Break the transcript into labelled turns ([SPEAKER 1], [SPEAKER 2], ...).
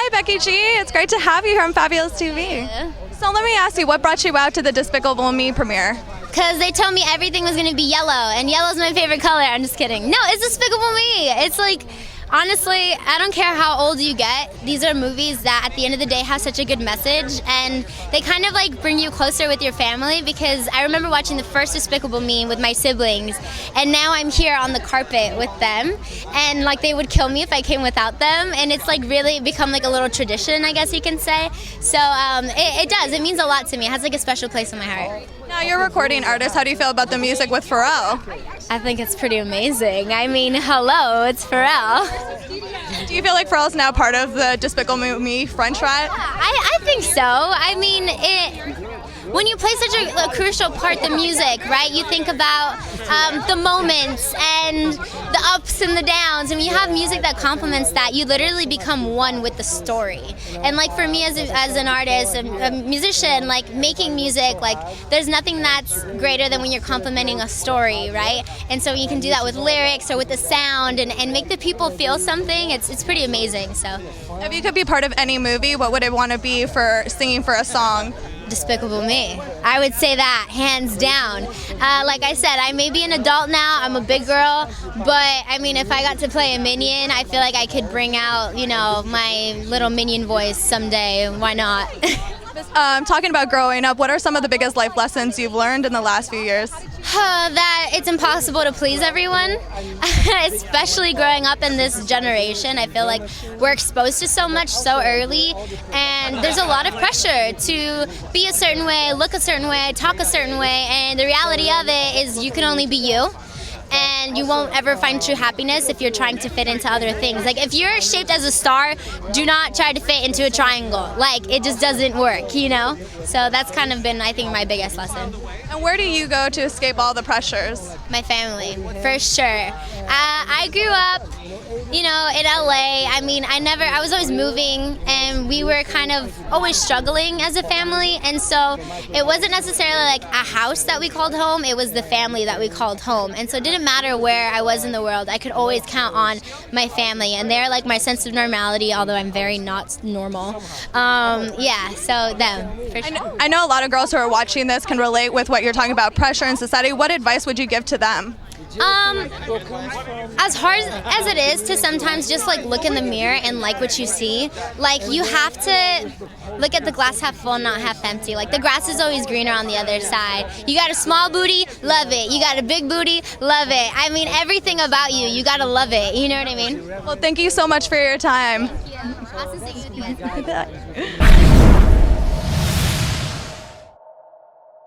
[SPEAKER 1] Hi, Becky G. It's great to have you here on Fabulous TV. So let me ask you, what brought you out to the Despicable Me premiere?
[SPEAKER 2] Because they told me everything was going to be yellow, and yellow's my favorite color. I'm just kidding. No, it's Despicable Me. It's like, honestly, I don't care how old you get. These are movies that at the end of the day have such a good message, and they kind of like bring you closer with your family, because I remember watching the first Despicable Me with my siblings, and now I'm here on the carpet with them, and like they would kill me if I came without them, and it's like really become like a little tradition, I guess you can say. So it does. It means a lot to me. It has like a special place in my heart.
[SPEAKER 1] Now, you're a recording artist. How do you feel about the music with Pharrell?
[SPEAKER 2] I think it's pretty amazing. I mean, hello, it's Pharrell.
[SPEAKER 1] Do you feel like Pharrell's now part of the Despicable Me French fry?
[SPEAKER 2] I think so. I mean, when you play such a crucial part, the music, right? You think about the moments and the ups and the downs, and when you have music that complements that, you literally become one with the story. And like for me as an artist, a musician, like making music, like there's nothing that's greater than when you're complementing a story, right? And so you can do that with lyrics or with the sound and make the people feel something. It's pretty amazing. So
[SPEAKER 1] if you could be part of any movie, what would it want to be for singing for a song?
[SPEAKER 2] Despicable Me. I would say that, hands down. Like I said, I may be an adult now, I'm a big girl, but I mean, if I got to play a minion, I feel like I could bring out, you know, my little minion voice someday. Why not?
[SPEAKER 1] Talking about growing up, what are some of the biggest life lessons you've learned in the last few years?
[SPEAKER 2] That it's impossible to please everyone, especially growing up in this generation. I feel like we're exposed to so much so early, and there's a lot of pressure to be a certain way, look a certain way, talk a certain way, and the reality of it is you can only be you. And you won't ever find true happiness if you're trying to fit into other things. Like if you're shaped as a star, do not try to fit into a triangle. Like it just doesn't work, you know? So that's kind of been, I think, my biggest lesson.
[SPEAKER 1] And where do you go to escape all the pressures?
[SPEAKER 2] My family, for sure. I grew up, you know, in LA. I mean, I was always moving, and we were kind of always struggling as a family, and so it wasn't necessarily like a house that we called home, it was the family that we called home. And so it didn't matter where I was in the world, I could always count on my family, and they're like my sense of normality, although I'm very not normal. Yeah, so them, for sure.
[SPEAKER 1] I know a lot of girls who are watching this can relate with what you're talking about, pressure in society. What advice would you give to them?
[SPEAKER 2] As hard as it is to sometimes just like look in the mirror and like what you see, like you have to look at the glass half full, not half empty. Like the grass is always greener on the other side. You got a small booty, love it. You got a big booty, love it. I mean, everything about you, you gotta love it. You know what I mean?
[SPEAKER 1] Well, thank you so much for your time.
[SPEAKER 2] Thank you. Awesome seeing you guys.